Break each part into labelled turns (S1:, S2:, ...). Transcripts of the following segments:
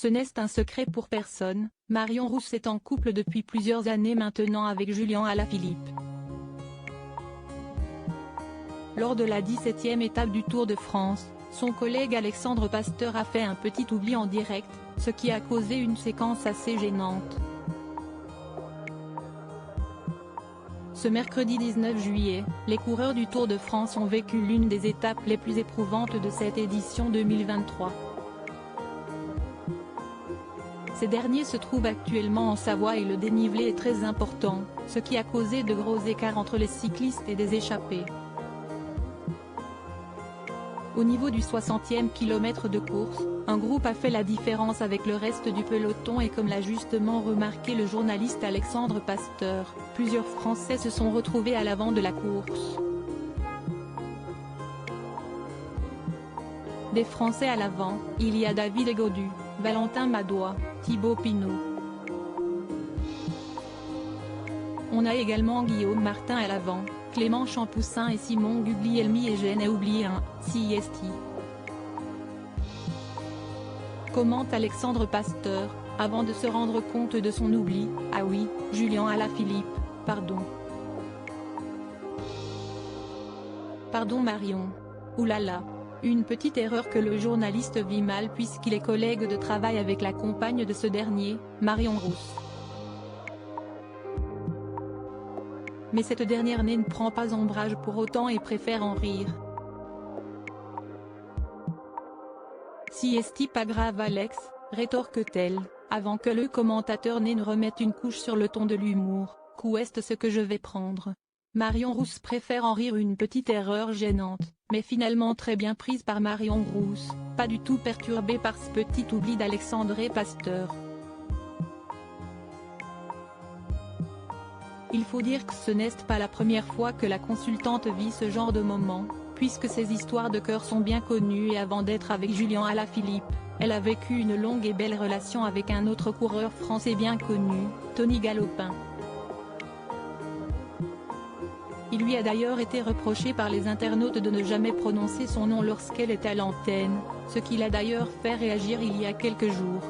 S1: Ce n'est un secret pour personne, Marion Rousse est en couple depuis plusieurs années maintenant avec Julien Alaphilippe. Lors de la 17e étape du Tour de France, son collègue Alexandre Pasteur a fait un petit oubli en direct, ce qui a causé une séquence assez gênante. Ce mercredi 19 juillet, les coureurs du Tour de France ont vécu l'une des étapes les plus éprouvantes de cette édition 2023. Ces derniers se trouvent actuellement en Savoie et le dénivelé est très important, ce qui a causé de gros écarts entre les cyclistes et des échappés. Au niveau du 60e kilomètre de course, un groupe a fait la différence avec le reste du peloton et comme l'a justement remarqué le journaliste Alexandre Pasteur, plusieurs Français se sont retrouvés à l'avant de la course. Des Français à l'avant, il y a David Gaudu, Valentin Madois, Thibaut Pinot. On a également Guillaume Martin à l'avant, Clément Champoussin et Simon Guglielmi et je n'ai oublié un, CIST. Commente Alexandre Pasteur, avant de se rendre compte de son oubli, ah oui, Julien Alaphilippe, pardon. Pardon Marion. Oulala. Une petite erreur que le journaliste vit mal puisqu'il est collègue de travail avec la compagne de ce dernier, Marion Rousse. Mais cette dernière ne prend pas ombrage pour autant et préfère en rire. Si est-il pas grave Alex, rétorque-t-elle, avant que le commentateur ne remette une couche sur le ton de l'humour, qu'où est ce que je vais prendre. Marion Rousse préfère en rire une petite erreur gênante, mais finalement très bien prise par Marion Rousse, pas du tout perturbée par ce petit oubli d'Alexandre Pasteur. Il faut dire que ce n'est pas la première fois que la consultante vit ce genre de moment, puisque ces histoires de cœur sont bien connues et avant d'être avec Julien Alaphilippe, elle a vécu une longue et belle relation avec un autre coureur français bien connu, Tony Galopin. Il lui a d'ailleurs été reproché par les internautes de ne jamais prononcer son nom lorsqu'elle était à l'antenne, ce qui l'a d'ailleurs fait réagir il y a quelques jours.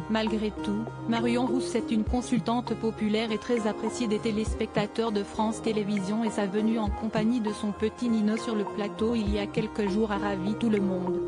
S1: Malgré tout, Marion Rousse est une consultante populaire et très appréciée des téléspectateurs de France Télévisions et sa venue en compagnie de son petit Nino sur le plateau il y a quelques jours a ravi tout le monde.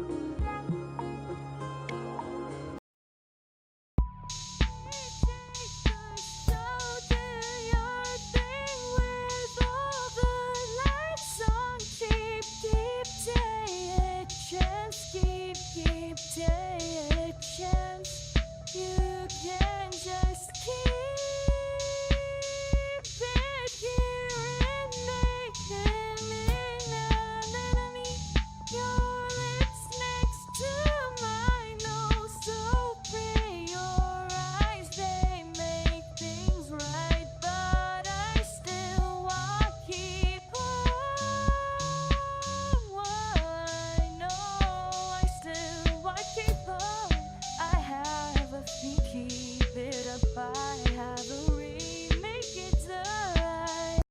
S2: You can just keep